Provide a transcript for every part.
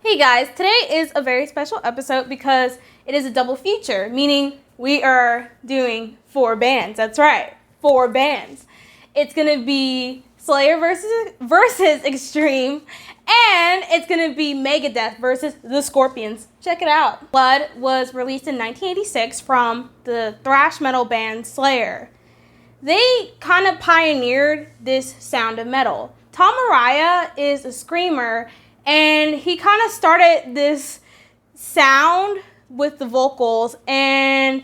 Hey guys, today is a very special episode because it is a double feature, meaning we are doing 4 bands. That's right, 4 bands. It's gonna be Slayer versus Extreme, and it's gonna be Megadeth versus the Scorpions. Check it out. Blood was released in 1986 from the thrash metal band Slayer. They kind of pioneered this sound of metal. Tom Araya is a screamer, and he kind of started this sound with the vocals, and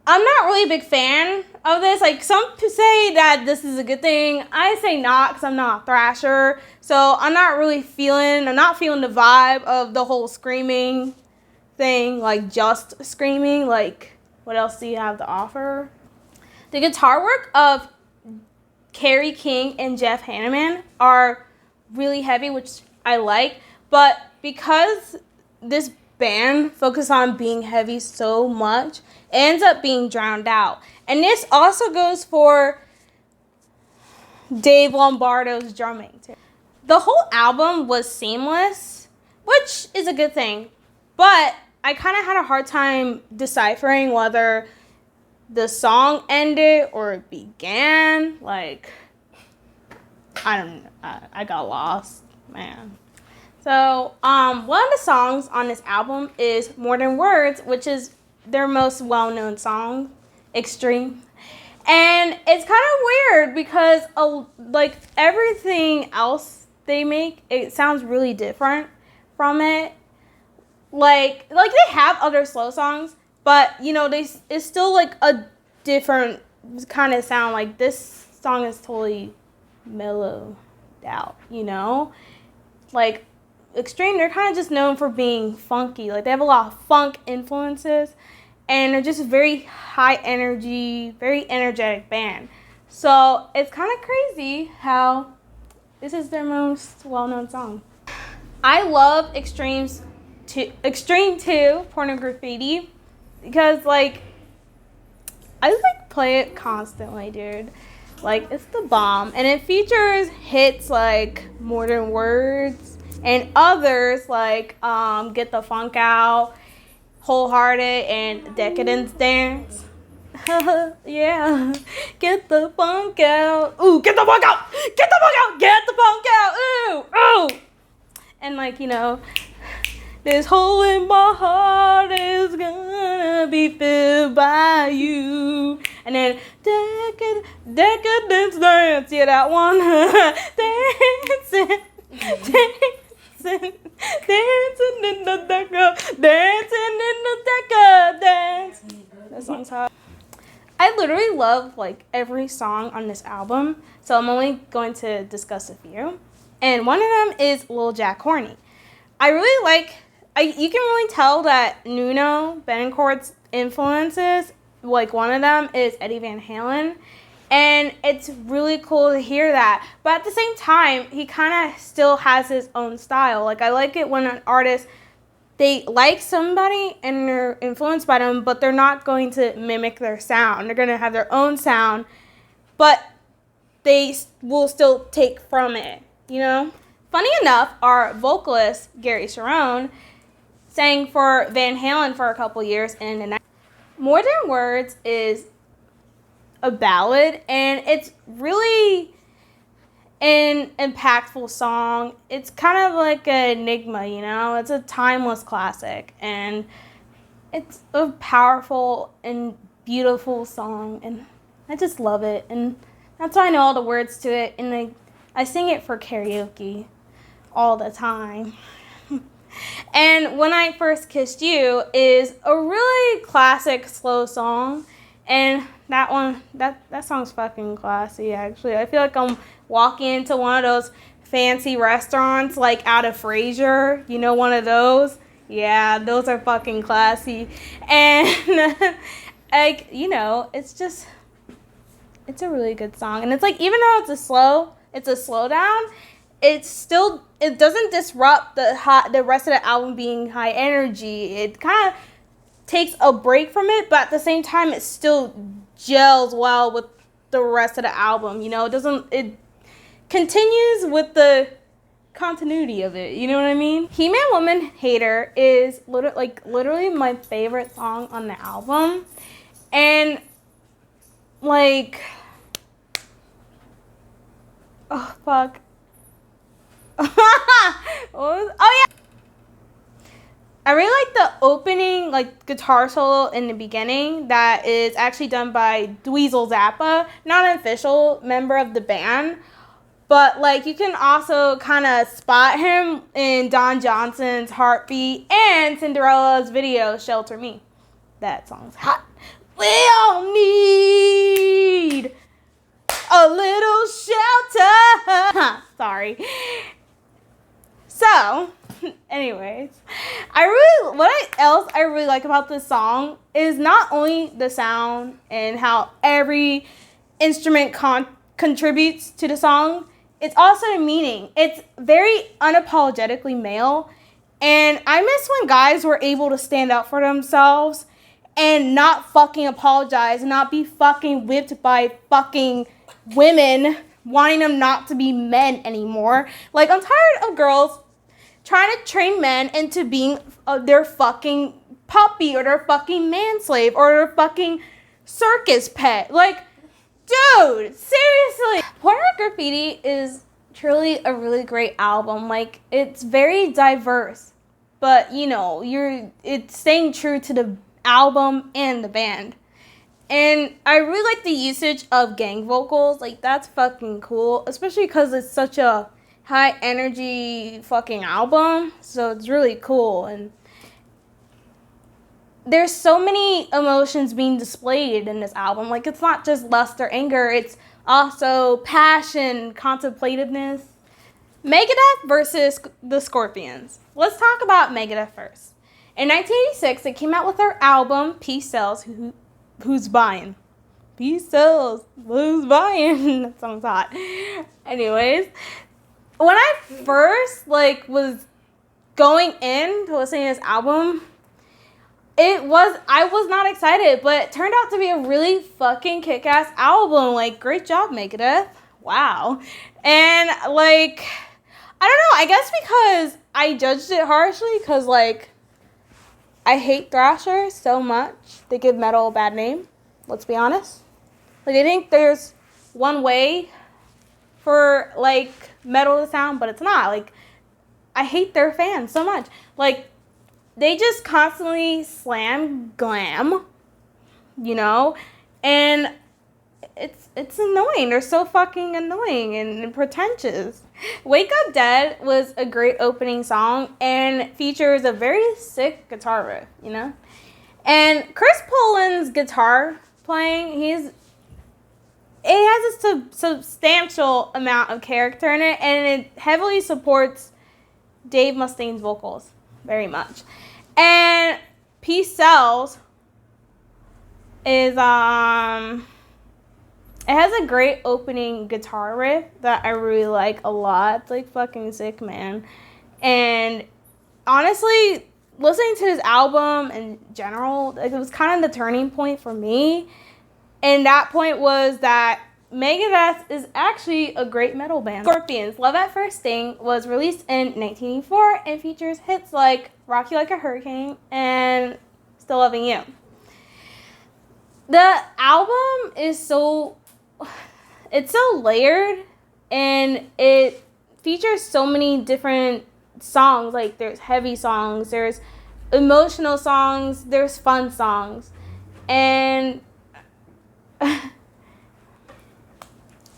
I'm not really a big fan of this. Like, some say that this is a good thing. I say not, because I'm not a thrasher, so I'm not feeling the vibe of the whole screaming thing, like just screaming. Like, what else do you have to offer? The guitar work of Kerry King and Jeff Hanneman are really heavy, which I like, but because this band focuses on being heavy so much, it ends up being drowned out. And this also goes for Dave Lombardo's drumming too. The whole album was seamless, which is a good thing, but I kind of had a hard time deciphering whether the song ended or it began. Like, I don't know. I got lost, man. So, one of the songs on this album is More Than Words, which is their most well-known song, Extreme. And it's kind of weird because, like, everything else they make, it sounds really different from it. Like they have other slow songs, but, you know, it's still, like, a different kind of sound. Like, this song is totally mellowed out, you know? Like, Extreme, they're kind of just known for being funky. Like, they have a lot of funk influences, and they're just very high energy, very energetic band. So it's kind of crazy how this is their most well-known song. I love Extreme 2, Pornograffitti, because, like, I like play it constantly, dude. Like, it's the bomb, and it features hits like More Than Words and others like Get the Funk Out, Wholehearted, and Decadence Dance. Yeah, get the funk out. Ooh, get the funk out. Get the funk out. Get the funk out. Ooh, ooh. And, like, you know, this hole in my heart is gonna be filled by you. And then Decadence Dance. Yeah, that one. Dancing in the decadence. That song's hot. I literally love, like, every song on this album, so I'm only going to discuss a few. And one of them is Lil Jack Horny. I really like, you can really tell that Nuno Betancourt's influences, like, one of them is Eddie Van Halen. And it's really cool to hear that. But at the same time, he kind of still has his own style. Like, I like it when an artist, they like somebody and they're influenced by them, but they're not going to mimic their sound. They're going to have their own sound, but they will still take from it, you know? Funny enough, our vocalist, Gary Cherone, sang for Van Halen for a couple years. And More Than Words is a ballad, and it's really an impactful song. It's kind of like an enigma, you know? It's a timeless classic, and it's a powerful and beautiful song, and I just love it, and that's why I know all the words to it, and I sing it for karaoke all the time. And When I First Kissed You is a really classic slow song, and that one, that song's fucking classy, actually. I feel like I'm walking into one of those fancy restaurants, like out of Frasier. You know, one of those? Yeah, those are fucking classy. And, like, you know, it's a really good song. And it's like, even though it's a slow down, it doesn't disrupt the rest of the album being high energy. It kind of takes a break from it, but at the same time, it still gels well with the rest of the album. You know, it continues with the continuity of it, you know what I mean? He-Man Woman Hater is literally my favorite song on the album. And like, oh fuck. Oh yeah. I really like the opening like guitar solo in the beginning that is actually done by Dweezil Zappa, not an official member of the band. But, like, you can also kind of spot him in Don Johnson's Heartbeat and Cinderella's video, Shelter Me. That song's hot. We all need a little shelter. Sorry. So, anyways, what else I really like about this song is not only the sound and how every instrument contributes to the song, it's also the meaning. It's very unapologetically male. And I miss when guys were able to stand up for themselves and not fucking apologize and not be fucking whipped by fucking women wanting them not to be men anymore. Like, I'm tired of girls trying to train men into being their fucking puppy or their fucking manslave or their fucking circus pet. Like, dude, seriously. Pornograffitti is truly a really great album. Like, it's very diverse, but you know, it's staying true to the album and the band. And I really like the usage of gang vocals. Like, that's fucking cool, especially because it's such a high energy fucking album. So it's really cool. And there's so many emotions being displayed in this album. Like, it's not just lust or anger. It's also passion, contemplativeness. Megadeth versus the Scorpions. Let's talk about Megadeth first. In 1986, they came out with their album, Peace Sells, Who's Buying? Peace Sells, Who's Buying? That song's hot. Anyways, when I first, was going in to listening to this album, I was not excited, but it turned out to be a really fucking kick-ass album. Like, great job, Megadeth. Wow. And, I don't know, I guess because I judged it harshly, because, I hate Thrasher so much. They give metal a bad name, let's be honest. I think there's one way for, metal to sound, but it's not. I hate their fans so much. They just constantly slam glam, you know, and it's annoying. They're so fucking annoying and pretentious. Wake Up Dead was a great opening song and features a very sick guitar riff, you know. And Chris Poland's guitar playing, it has a substantial amount of character in it, and it heavily supports Dave Mustaine's vocals very much. And Peace Sells is it has a great opening guitar riff that I really like a lot. It's fucking sick, man. And honestly, listening to his album in general, it was kind of the turning point for me. And that point was that Megadeth is actually a great metal band. Scorpions, Love at First Sting was released in 1984 and features hits like Rock You Like a Hurricane and Still Loving You. The album is so layered, and it features so many different songs. There's heavy songs, there's emotional songs, there's fun songs, and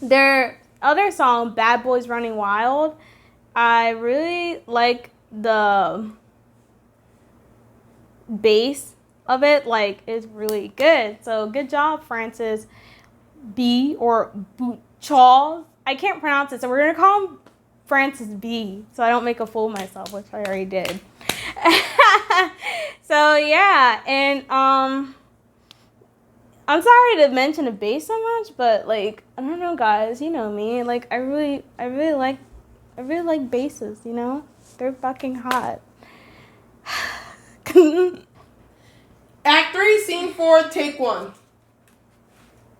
their other song, Bad Boys Running Wild, I really like the bass of it. It's really good. So good job, Francis B. or Bouchard. I can't pronounce it, so we're going to call him Francis B. so I don't make a fool of myself, which I already did. So, yeah, and I'm sorry to mention the bass so much, but I don't know, guys, you know me. I really like basses, you know? They're fucking hot. Act 3, Scene 4, Take 1.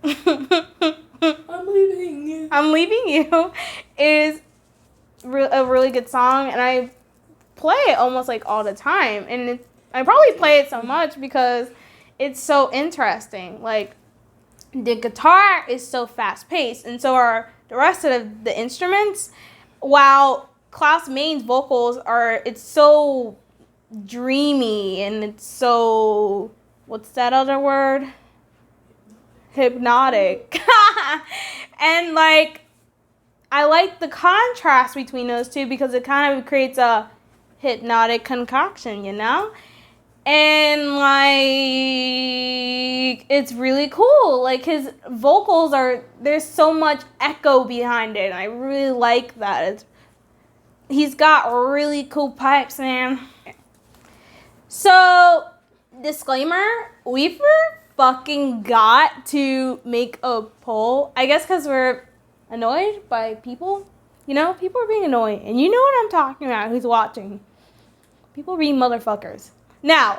I'm leaving you. I'm Leaving You is a really good song, and I play it almost like all the time. And I probably play it so much because it's so interesting. Like, the guitar is so fast paced, and so are the rest of the instruments. While Klaus Main's vocals it's so dreamy, and it's so, what's that other word? Hypnotic. And like, I like the contrast between those two because it kind of creates a hypnotic concoction, you know? And like, it's really cool. Like, his vocals there's so much echo behind it, and I really like that. He's got really cool pipes, man. So, disclaimer, we've fucking got to make a poll. I guess because we're annoyed by people. You know, people are being annoying. And you know what I'm talking about, who's watching. People being motherfuckers. Now,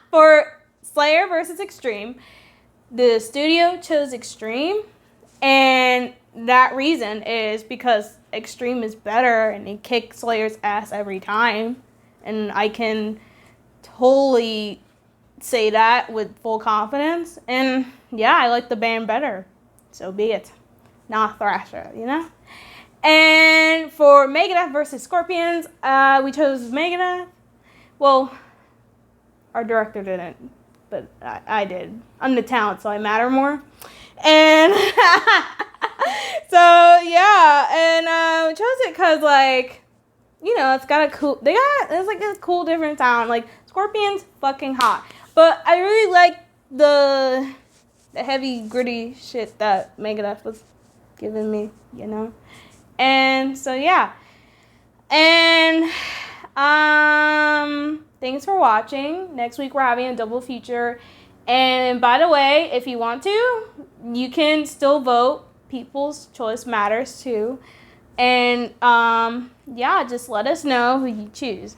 for Slayer versus Extreme, the studio chose Extreme. And that reason is because Extreme is better and they kick Slayer's ass every time. And I can totally say that with full confidence. And yeah, I like the band better. So be it. Not Thrasher, you know? And for Megadeth versus Scorpions, we chose Megadeth. Well, our director didn't, but I did. I'm the talent, so I matter more. And so yeah, and we chose it because, like, you know, it's got it's like this cool different sound. Like, Scorpions fucking hot, but I really like the heavy gritty shit that Megadeth was giving me, you know. And so yeah, and thanks for watching. Next week we're having a double feature. And by the way, if you want to, you can still vote. People's choice matters too. And yeah, just let us know who you choose.